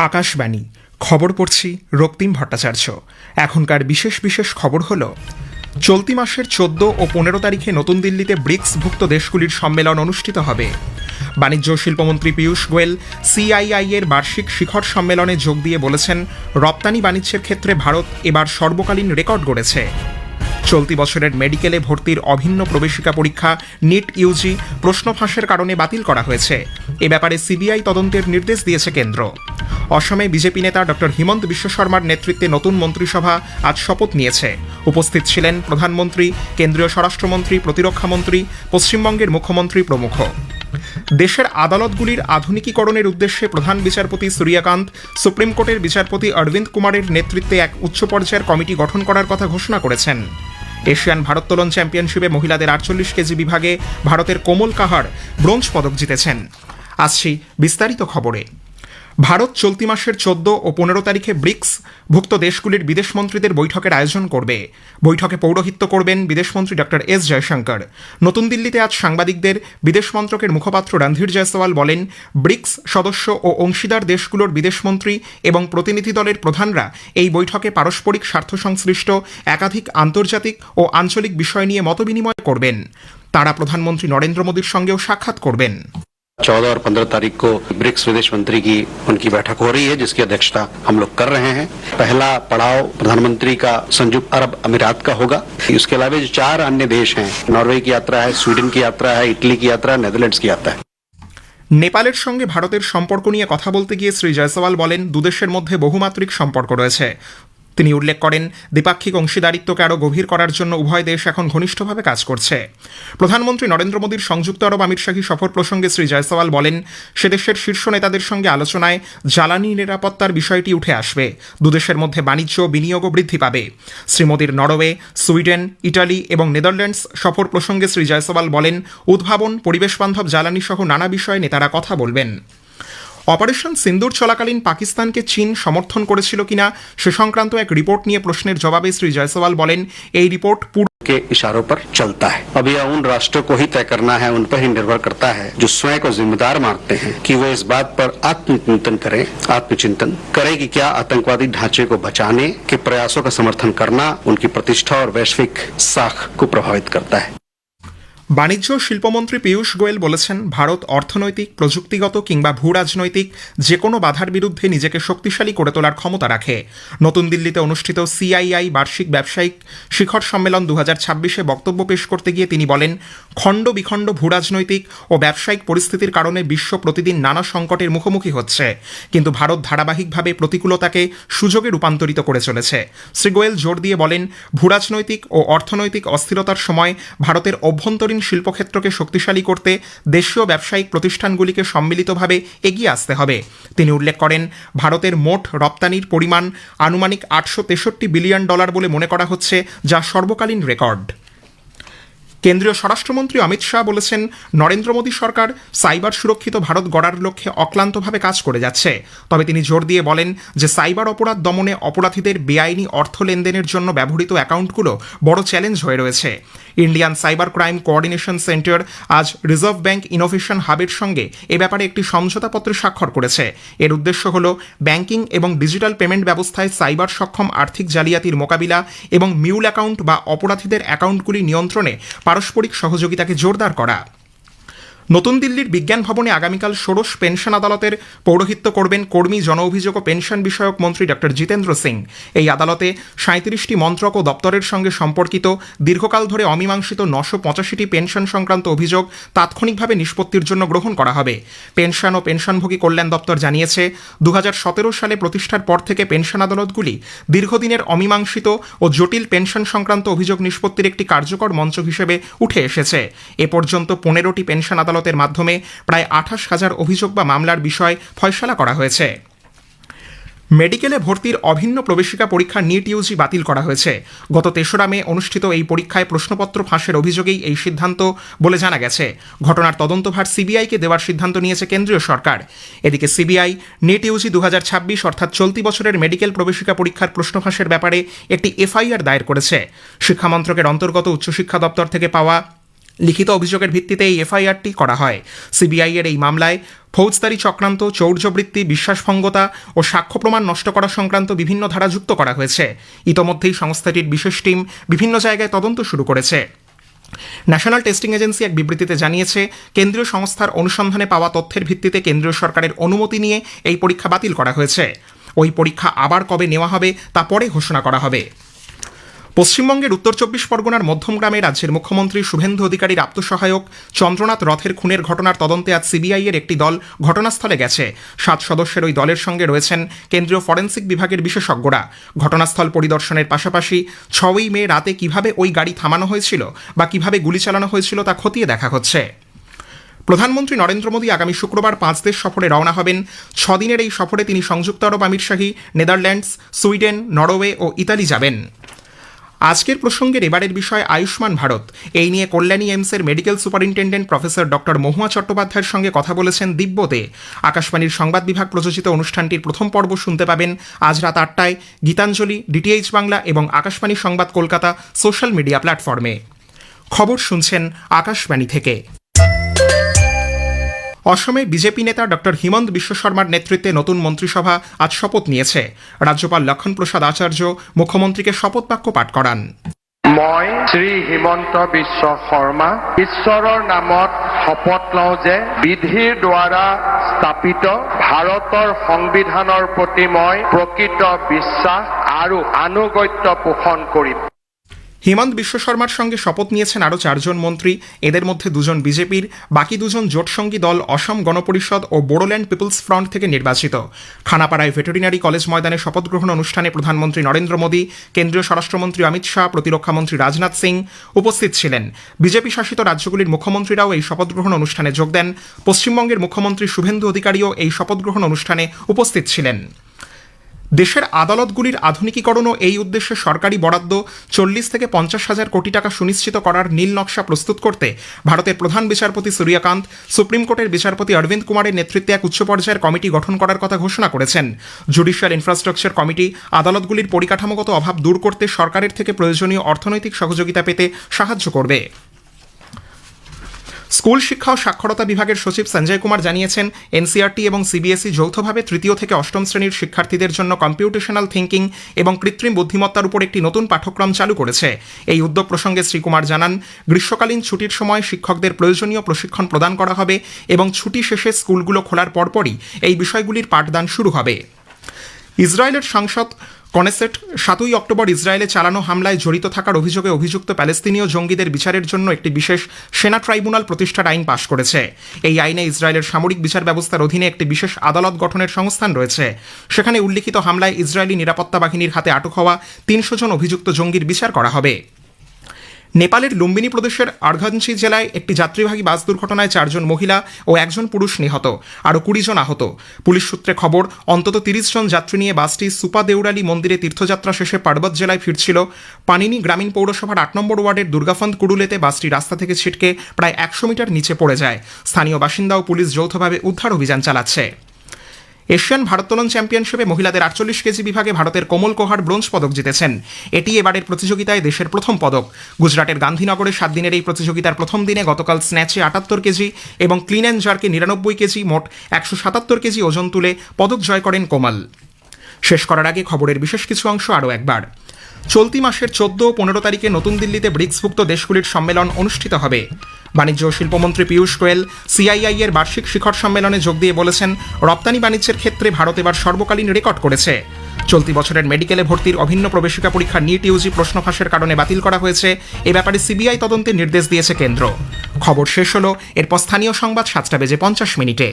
আকাশবাণী খবর পড়ছি রক্তিম ভট্টাচার্য। এখনকার বিশেষ বিশেষ খবর হল, চলতি মাসের 14 ও 15 তারিখে নতুন দিল্লিতে ব্রিক্সভুক্ত দেশগুলির সম্মেলন অনুষ্ঠিত হবে। বাণিজ্য ও শিল্পমন্ত্রী পীয়ূষ গোয়েল সিআইআই এর বার্ষিক শিখর সম্মেলনে যোগ দিয়ে বলেছেন, রপ্তানি বাণিজ্যের ক্ষেত্রে ভারত এবার সর্বকালীন রেকর্ড গড়েছে। চলতি বছরের মেডিকেলে ভর্তির অভিন্ন প্রবেশিকা পরীক্ষা নিট ইউজি প্রশ্ন ফাঁসের কারণে বাতিল করা হয়েছে। এ ব্যাপারে সিবিআই তদন্তের নির্দেশ দিয়েছে কেন্দ্র। অসমে বিজেপি নেতা ডক্টর হিমন্ত বিশ্ব শর্মার নেতৃত্বে নতুন মন্ত্রিসভা আজ শপথ নিয়েছে। উপস্থিত ছিলেন প্রধানমন্ত্রী, কেন্দ্রীয় স্বরাষ্ট্রমন্ত্রী, প্রতিরক্ষামন্ত্রী, পশ্চিমবঙ্গের মুখ্যমন্ত্রী প্রমুখ। দেশের আদালতগুলির আধুনিকীকরণের উদ্দেশ্যে প্রধান বিচারপতি সূর্যকান্ত সুপ্রিম কোর্টের বিচারপতি অরবিন্দ কুমারের নেতৃত্বে এক উচ্চ পর্যায়ের কমিটি গঠন করার কথা ঘোষণা করেছেন। এশিয়ান ভারোত্তোলন চ্যাম্পিয়নশিপে মহিলাদের 48 কেজি বিভাগে ভারতের কোমল কাহার ব্রোঞ্জ পদক জিতেছেন। আসছি বিস্তারিত খবরে। ভারত চলতি মাসের 14 ও 15 তারিখে ব্রিক্স ভুক্ত দেশগুলির বিদেশমন্ত্রীদের বৈঠকের আয়োজন করবে। বৈঠকে পৌরোহিত্য করবেন বিদেশমন্ত্রী ডক্টর এস জয়শঙ্কর। নতুন দিল্লিতে আজ সাংবাদিকদের বিদেশ মন্ত্রকের মুখপাত্র রণধীর জয়সওয়াল বলেন, ব্রিক্স সদস্য ও অংশীদার দেশগুলোর বিদেশমন্ত্রী এবং প্রতিনিধি দলের প্রধানরা এই বৈঠকে পারস্পরিক স্বার্থ সংশ্লিষ্ট একাধিক আন্তর্জাতিক ও আঞ্চলিক বিষয় নিয়ে মতবিনিময় করবেন। তাঁরা প্রধানমন্ত্রী নরেন্দ্র মোদীর সঙ্গেও সাক্ষাৎ করবেন। 14 और 15 तारीख को ब्रिक्स विदेश मंत्री की उनकी बैठक हो रही है, जिसकी अध्यक्षता हम लोग कर रहे हैं। पहला पड़ाव प्रधानमंत्री का संयुक्त अरब अमीरात का होगा। इसके अलावा जो 4 अन्य देश हैं, नॉर्वे की यात्रा है, स्वीडन की यात्रा है, इटली की यात्रा है, नेदरलैंड्स की यात्रा है। নেপালের সঙ্গে ভারতের সম্পর্ক নিয়ে কথা বলতে গিয়ে শ্রী জয়সওয়াল বলেন, দুদেশের মধ্যে বহুমাত্রিক সম্পর্ক রয়েছে। তিনি উল্লেখ করেন, দ্বিপাক্ষিক অংশীদারিত্বকে আরও গভীর করার জন্য উভয় দেশ এখন ঘনিষ্ঠভাবে কাজ করছে। প্রধানমন্ত্রী নরেন্দ্র মোদীর সংযুক্ত আরব আমিরশাহী সফর প্রসঙ্গে শ্রী জয়সওয়াল বলেন, সে দেশের শীর্ষ নেতাদের সঙ্গে আলোচনায় জ্বালানি নিরাপত্তার বিষয়টি উঠে আসবে। দুদেশের মধ্যে বাণিজ্য বিনিয়োগও বৃদ্ধি পাবে। শ্রী মোদীর নরওয়ে, সুইডেন, ইটালি এবং নেদারল্যান্ডস সফর প্রসঙ্গে শ্রী জয়সওয়াল বলেন, উদ্ভাবন, পরিবেশ বান্ধব জ্বালানি সহ নানা বিষয়ে নেতারা কথা বলবেন। অপারেশন সিন্দুর চলাকালীন পাকিস্তানকে চীন সমর্থন করেছিল কিনা সে সংক্রান্ত এক রিপোর্ট নিয়ে প্রশ্নের জবাবে শ্রী জয়সওয়াল বলেন, এই রিপোর্ট के इशारों पर चलता है। अब यह उन राष्ट्रों को ही तय करना है, उन पर ही निर्भर करता है जो स्वयं को जिम्मेदार मानते हैं कि वे इस बात पर आत्मचिंतन करें कि क्या आतंकवादी ढांचे को बचाने के प्रयासों का समर्थन करना उनकी प्रतिष्ठा और वैश्विक साख को प्रभावित करता है। বাণিজ্য ও শিল্পমন্ত্রী পীয়ূষ গোয়েল বলেছেন, ভারত অর্থনৈতিক, প্রযুক্তিগত কিংবা ভূ রাজনৈতিক যে কোনো বাধার বিরুদ্ধে নিজেকে শক্তিশালী করে তোলার ক্ষমতা রাখে। নতুন দিল্লিতে অনুষ্ঠিত সিআইআই বার্ষিক ব্যবসায়িক শিখর সম্মেলন 2026-এ বক্তব্য পেশ করতে গিয়ে তিনি বলেন, খণ্ড বিখণ্ড ভূ রাজনৈতিক ও ব্যবসায়িক পরিস্থিতির কারণে বিশ্ব প্রতিদিন নানা সংকটের মুখোমুখি হচ্ছে, কিন্তু ভারত ধারাবাহিকভাবে প্রতিকূলতাকে সুযোগে রূপান্তরিত করে চলেছে। শ্রী গোয়েল জোর দিয়ে বলেন, ভূ রাজনৈতিক ও অর্থনৈতিক অস্থিরতার সময় ভারতের অভ্যন্তরীণ শিল্পক্ষেত্রকে শক্তিশালী করতে দেশীয় ব্যবসায়িক প্রতিষ্ঠানগুলিকে সম্মিলিতভাবে এগিয়ে আসতে হবে। তিনি উল্লেখ করেন, ভারতের মোট রপ্তানির পরিমাণ আনুমানিক $863 বিলিয়ন বলে মনে করা হচ্ছে, যা সর্বকালীন রেকর্ড। কেন্দ্রীয় স্বরাষ্ট্রমন্ত্রী অমিত শাহ বলেছেন, নরেন্দ্র মোদী সরকার সাইবার সুরক্ষিত ভারত গড়ার লক্ষ্যে অক্লান্তভাবে কাজ করে যাচ্ছে। তবে তিনি জোর দিয়ে বলেন যে সাইবার অপরাধ দমনে অপরাধীদের বেআইনি অর্থ লেনদেনের জন্য ব্যবহৃত অ্যাকাউন্টগুলো বড় চ্যালেঞ্জ হয়ে রয়েছে। Indian cyber crime coordination centre আজ রিজার্ভ ব্যাংক ইনোভেশন হাবের সঙ্গে এ ব্যাপারে একটি সমঝোতাপত্রে স্বাক্ষর করেছে। এর উদ্দেশ্য হল ব্যাংকিং এবং ডিজিটাল পেমেন্ট ব্যবস্থায় সাইবার সক্ষম আর্থিক জালিয়াতির মোকাবিলা এবং মিউল অ্যাকাউন্ট বা অপরাধীদের অ্যাকাউন্টগুলি নিয়ন্ত্রণে পারস্পরিক সহযোগিতাকে জোরদার করা। নতুন দিল্লির বিজ্ঞান ভবনে আগামীকাল ষোড়শ পেনশন আদালতের পৌরোহিত্য করবেন কর্মী, জনঅভিযোগ ও পেনশন বিষয়ক মন্ত্রী ডক্টর জিতেন্দ্র সিং। এই আদালতে 37টি মন্ত্রক ও দপ্তরের সঙ্গে সম্পর্কিত দীর্ঘকাল ধরে অমীমাংসিত 985টি পেনশন সংক্রান্ত অভিযোগ তাৎক্ষণিকভাবে নিষ্পত্তির জন্য গ্রহণ করা হবে। পেনশন ও পেনশনভোগী কল্যাণ দপ্তর জানিয়েছে, 2017 সালে প্রতিষ্ঠার পর থেকে পেনশন আদালতগুলি দীর্ঘদিনের অমীমাংসিত ও জটিল পেনশন সংক্রান্ত অভিযোগ নিষ্পত্তির একটি কার্যকর মঞ্চ হিসেবে উঠে এসেছে। এ পর্যন্ত 15টি পেনশন আদালতের মাধ্যমে প্রায় 28,000 অভিযোগ বা মামলার বিষয় ফয়সালা করা হয়েছে। মেডিকেলে ভর্তির অভিন্ন প্রবেশিকা পরীক্ষা নিট ইউজি বাতিল করা হয়েছে। গত 3রা মে অনুষ্ঠিত এই পরীক্ষায় প্রশ্নপত্র ফাঁসের অভিযোগেই এই সিদ্ধান্ত বলে জানা গেছে। ঘটনার তদন্তভার সিবিআইকে দেওয়ার সিদ্ধান্ত নিয়েছে কেন্দ্রীয় সরকার। এদিকে সিবিআই নিট ইউজি 2026 অর্থাৎ চলতি বছরের মেডিকেল প্রবেশিকা পরীক্ষার প্রশ্ন ফাঁসের ব্যাপারে একটি এফআইআর দায়ের করেছে। শিক্ষামন্ত্রকের অন্তর্গত উচ্চশিক্ষা দপ্তর থেকে পাওয়া লিখিত অভিযোগের ভিত্তিতে এই এফআইআরটি করা হয়। সিবিআই এর এই মামলায় ফৌজদারি চক্রান্ত, চৌর্যবৃত্তি, বিশ্বাসভঙ্গতা ও সাক্ষ্য প্রমাণ নষ্ট করা সংক্রান্ত বিভিন্ন ধারা যুক্ত করা হয়েছে। ইতোমধ্যেই সংস্থাটির বিশেষ টিম বিভিন্ন জায়গায় তদন্ত শুরু করেছে। ন্যাশনাল টেস্টিং এজেন্সি এক বিবৃতিতে জানিয়েছে, কেন্দ্রীয় সংস্থার অনুসন্ধানে পাওয়া তথ্যের ভিত্তিতে কেন্দ্রীয় সরকারের অনুমতি নিয়ে এই পরীক্ষা বাতিল করা হয়েছে। ওই পরীক্ষা আবার কবে নেওয়া হবে তা পরে ঘোষণা করা হবে। পশ্চিমবঙ্গের উত্তর 24 পরগনার মধ্যমগ্রামে রাজ্যের মুখ্যমন্ত্রী শুভেন্দু অধিকারীর আপ্তসহায়ক চন্দ্রনাথ রথের খুনের ঘটনার তদন্তে আজ সিবিআই এর একটি দল ঘটনাস্থলে গেছে। 7 সদস্যের ওই দলের সঙ্গে রয়েছেন কেন্দ্রীয় ফরেন্সিক বিভাগের বিশেষজ্ঞরা। ঘটনাস্থল পরিদর্শনের পাশাপাশি 6ই মে রাতে কিভাবে ওই গাড়ি থামানো হয়েছিল বা কিভাবে গুলি চালানো হয়েছিল তা খতিয়ে দেখা হচ্ছে। প্রধানমন্ত্রী নরেন্দ্র মোদী আগামী শুক্রবার 5 দেশ সফরে রওনা হবেন। 6 দিনের এই সফরে তিনি সংযুক্ত আরব আমিরশাহী, নেদারল্যান্ডস, সুইডেন, নরওয়ে ও ইতালি যাবেন। আজকের প্রসঙ্গের এবারের বিষয় আয়ুষ্মান ভারত। এই নিয়ে কল্যাণী এইমসের medical superintendent professor doctor Mahua চট্টোপাধ্যায়ের সঙ্গে কথা বলেছেন দিব্য দে। আকাশবাণীর সংবাদ বিভাগ প্রযোজিত অনুষ্ঠানটির প্রথম পর্ব শুনতে পাবেন আজ রাত 8টায় গীতাঞ্জলি, ডিটিএইচ বাংলা এবং আকাশবাণী সংবাদ কলকাতা সোশ্যাল মিডিয়া প্ল্যাটফর্মে। খবর শুনছেন আকাশবাণী থেকে। অসমে বিজেপি নেতা ডক্টর হিমন্ত বিশ্ব শর্মার নেতৃত্বে নতুন মন্ত্রিসভা আজ শপথ নিয়েছে। ৰাজ্যপাল লক্ষণ প্ৰসাদ আচার্য মুখ্যমন্ত্রীকে শপথ বাক্য পাঠ করান। মই শ্ৰী হিমন্ত বিশ্ব শৰ্মা ঈশ্বৰৰ নামত শপত লওঁ যে বিধিৰ দ্বাৰা স্থাপিত ভাৰতৰ সংবিধানৰ প্ৰতি মই প্ৰকৃত বিশ্বাস আৰু আনুগত্য পোষণ কৰিম। হিমন্ত বিশ্ব শর্মার সঙ্গে শপথ নিয়েছেন আরও 4 জন মন্ত্রী। এদের মধ্যে 2 জন বিজেপির, বাকি 2 জন জোটসঙ্গী দল অসম গণপরিষদ ও বোডোল্যান্ড পিপলস ফ্রন্ট থেকে নির্বাচিত। খানাপাড়ায় ভেটেরিনারি কলেজ ময়দানে শপথ গ্রহণ অনুষ্ঠানে প্রধানমন্ত্রী নরেন্দ্র মোদী, কেন্দ্রীয় স্বরাষ্ট্রমন্ত্রী অমিত শাহ, প্রতিরক্ষামন্ত্রী রাজনাথ সিং উপস্থিত ছিলেন। বিজেপি শাসিত রাজ্যগুলির মুখ্যমন্ত্রীরাও এই শপথ গ্রহণ অনুষ্ঠানে যোগ দেন। পশ্চিমবঙ্গের মুখ্যমন্ত্রী শুভেন্দু অধিকারীও এই শপথ গ্রহণ অনুষ্ঠানে উপস্থিত ছিলেন। দেশের আদালতগুলির আধুনিকীকরণ ও এই উদ্দেশ্যে সরকারি বরাদ্দ 40 থেকে 50 হাজার কোটি টাকা সুনিশ্চিত করার নীল নকশা প্রস্তুত করতে ভারতের প্রধান বিচারপতি সূর্যকান্ত সুপ্রিম কোর্টের বিচারপতি অরবিন্দ কুমারের নেতৃত্বে এক উচ্চ পর্যায়ের কমিটি গঠন করার কথা ঘোষণা করেছেন। জুডিশিয়াল ইনফ্রাস্ট্রাকচার কমিটি আদালতগুলির পরিকাঠামোগত অভাব দূর করতে সরকারের থেকে প্রয়োজনীয় অর্থনৈতিক সহযোগিতা পেতে সাহায্য করবে। স্কুল শিক্ষা ও সাক্ষরতা বিভাগের সচিব সঞ্জয় কুমার জানিয়েছেন, এনসিইআরটি এবং সিবিএসই যৌথভাবে 3য় থেকে 8ম শ্রেণীর শিক্ষার্থীদের জন্য কম্পিউটেশনাল থিঙ্কিং এবং কৃত্রিম বুদ্ধিমত্তার উপর একটি নতুন পাঠ্যক্রম চালু করেছে। এই উদ্যোগ প্রসঙ্গে শ্রী কুমার জানান, গ্রীষ্মকালীন ছুটির সময় শিক্ষকদের প্রয়োজনীয় প্রশিক্ষণ প্রদান করা হবে এবং ছুটি শেষে স্কুলগুলো খোলার পরপরই এই বিষয়গুলির পাঠদান শুরু হবে। ইসরায়েলের সাংসদ কনেসেট 7ই অক্টোবর ইসরায়েলে চালানো হামলায় জড়িত থাকার অভিযোগে অভিযুক্ত প্যালেস্তিনীয় জঙ্গিদের বিচারের জন্য একটি বিশেষ সেনা ট্রাইব্যুনাল প্রতিষ্ঠার আইন পাশ করেছে। এই আইনে ইসরায়েলের সামরিক বিচার ব্যবস্থার অধীনে একটি বিশেষ আদালত গঠনের সংস্থান রয়েছে। সেখানে উল্লিখিত হামলায় ইসরায়েলি নিরাপত্তা বাহিনীর হাতে আটক হওয়া 300 জন অভিযুক্ত জঙ্গির বিচার করা হবে। নেপালের লুম্বিনী প্রদেশের আরঘাঞ্চি জেলায় একটি যাত্রীবাহী বাস দুর্ঘটনায় 4 জন মহিলা ও 1 জন পুরুষ নিহত, আরও 20 জন আহত। পুলিশ সূত্রে খবর, অন্তত 30 জন যাত্রী নিয়ে বাসটি সুপা দেউরালি মন্দিরে তীর্থযাত্রা শেষে পার্বত জেলায় ফিরছিল। পানিনি গ্রামীণ পৌরসভার 8 নম্বর ওয়ার্ডের দুর্গাফন্দ কুড়ুলেতে বাসটি রাস্তা থেকে ছিটকে প্রায় 100 মিটার নিচে পড়ে যায়। স্থানীয় বাসিন্দা ও পুলিশ যৌথভাবে উদ্ধার অভিযান চালাচ্ছে। এশিয়ান ভারোত্তোলন চ্যাম্পিয়নশিপে মহিলাদের 48 কেজি বিভাগে ভারতের কোমল কোহার ব্রোঞ্জ পদক জিতেছেন। এটি এবারের প্রতিযোগিতায় দেশের প্রথম পদক। গুজরাটের গান্ধীনগরে 7 দিনের এই প্রতিযোগিতার প্রথম দিনে গতকাল স্ন্যাচে 78 কেজি এবং ক্লিন অ্যান্ড জার্কে 99 কেজি, মোট 177 কেজি ওজন তুলে পদক জয় করেন কোমল। শেষ করার আগে খবরের বিশেষ কিছু অংশ আরও একবার। চলতি মাসের 14 ও 15 তারিখে নতুন দিল্লিতে ব্রিক্সভুক্ত দেশগুলির সম্মেলন অনুষ্ঠিত হবে। বাণিজ্য ও শিল্পমন্ত্রী পীয়ূষ গোয়েল সিআইআই এর বার্ষিক শিখর সম্মেলনে যোগ দিয়ে বলেছেন, রপ্তানি বাণিজ্যের ক্ষেত্রে ভারত এবার সর্বকালীন রেকর্ড করেছে। চলতি বছরের মেডিকেলে ভর্তির অভিন্ন প্রবেশিকা পরীক্ষা নিট ইউজি প্রশ্ন ফাঁসের কারণে বাতিল করা হয়েছে। এ ব্যাপারে সিবিআই তদন্তের নির্দেশ দিয়েছে কেন্দ্র। খবর শেষ হলো, এরপর স্থানীয় সংবাদ 7টা বেজে 50 মিনিটে।